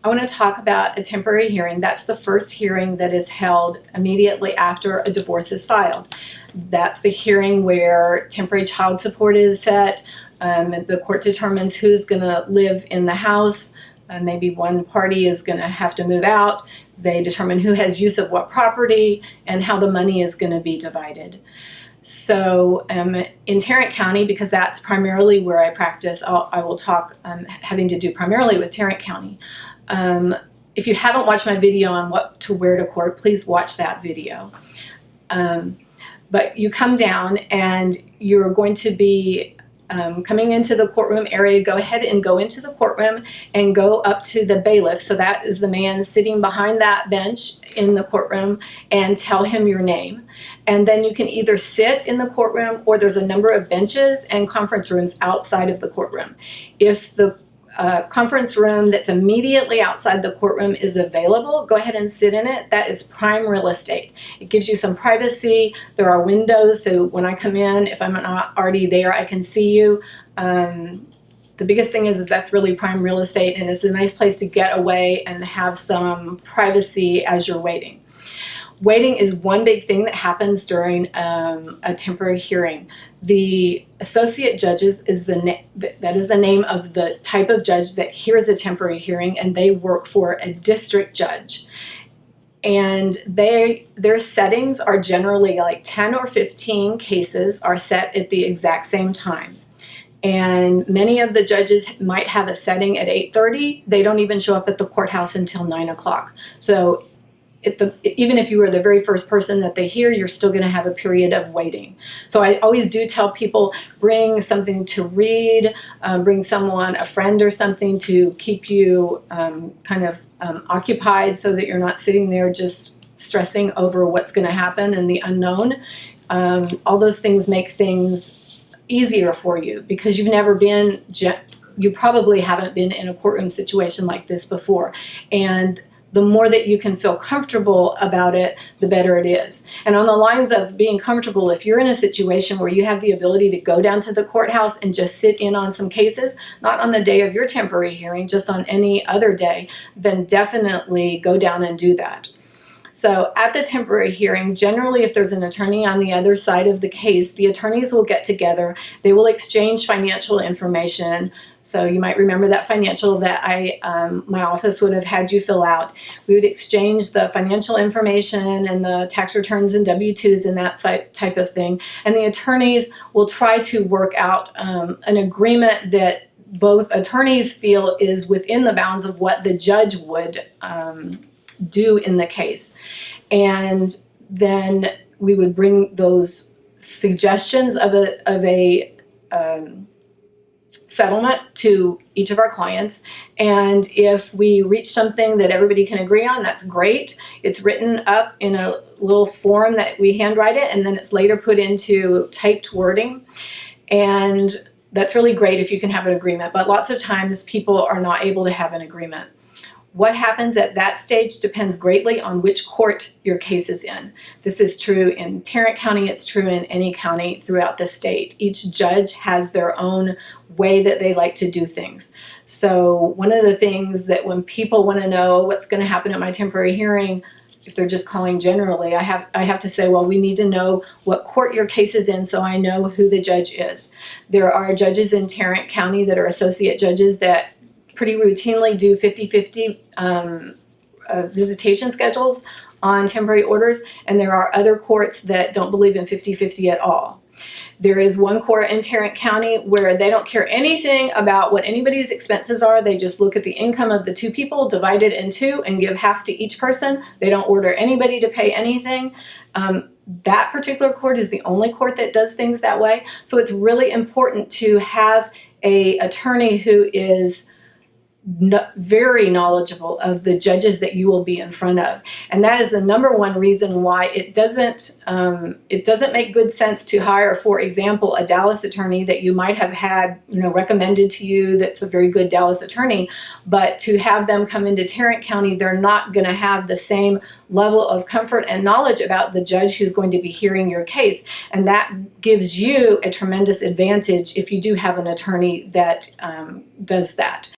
I want to talk about a temporary hearing. That's the first hearing that is held immediately after a divorce is filed. That's the hearing where temporary child support is set. The court determines who's going to live in the house. Maybe one party is going to have to move out. They determine who has use of what property and how the money is going to be divided. So in Tarrant County, because that's primarily where I practice, I will talk having to do primarily with Tarrant County. If you haven't watched my video on what to wear to court, please watch that video. But you come down and you're going to be coming into the courtroom area. Go ahead and go into the courtroom and go up to the bailiff. So that is the man sitting behind that bench in the courtroom, and tell him your name. And then you can either sit in the courtroom, or there's a number of benches and conference rooms outside of the courtroom. If the conference room that's immediately outside the courtroom is available, go ahead and sit in it. That is prime real estate. It gives you some privacy. There are windows, so when I come in, if I'm not already there, I can see you. The biggest thing is that's really prime real estate, and it's a nice place to get away and have some privacy as you're waiting. Waiting is one big thing that happens during a temporary hearing. The associate judges is that is the name of the type of judge that hears a temporary hearing, and they work for a district judge. And their settings are generally like 10 or 15 cases are set at the exact same time. And many of the judges might have a setting at 8:30. They don't even show up at the courthouse until 9 o'clock. So even if you were the very first person that they hear, you're still going to have a period of waiting. So I always do tell people, bring something to read, bring someone, a friend or something, to keep you occupied, so that you're not sitting there just stressing over what's going to happen and the unknown. All those things make things easier for you, because you've never been, you probably haven't been in a courtroom situation like this before. And the more that you can feel comfortable about it, the better it is. And on the lines of being comfortable, if you're in a situation where you have the ability to go down to the courthouse and just sit in on some cases, not on the day of your temporary hearing, just on any other day, then definitely go down and do that. So at the temporary hearing, generally if there's an attorney on the other side of the case, the attorneys will get together. They will exchange financial information. So you might remember that financial that my office would have had you fill out. We would exchange the financial information and the tax returns and W-2s and that type of thing. And the attorneys will try to work out an agreement that both attorneys feel is within the bounds of what the judge would do in the case. And then we would bring those suggestions of a settlement to each of our clients. And if we reach something that everybody can agree on, that's great. It's written up in a little form that we handwrite it, and then it's later put into typed wording. And that's really great if you can have an agreement. But lots of times people are not able to have an agreement. What happens at that stage depends greatly on which court your case is in. This is true in Tarrant County, it's true in any county throughout the state. Each judge has their own way that they like to do things. So one of the things that when people want to know what's going to happen at my temporary hearing, if they're just calling generally, I have to say, well, we need to know what court your case is in so I know who the judge is. There are judges in Tarrant County that are associate judges that pretty routinely do 50-50 visitation schedules on temporary orders, and there are other courts that don't believe in 50-50 at all. There is one court in Tarrant County where they don't care anything about what anybody's expenses are. They just look at the income of the two people, divide it in two, and give half to each person. They don't order anybody to pay anything. That particular court is the only court that does things that way. So it's really important to have an attorney who is very knowledgeable of the judges that you will be in front of. And that is the number one reason why it doesn't make good sense to hire, for example, a Dallas attorney that you might have had recommended to you that's a very good Dallas attorney, but to have them come into Tarrant County, they're not going to have the same level of comfort and knowledge about the judge who's going to be hearing your case. And that gives you a tremendous advantage if you do have an attorney that does that.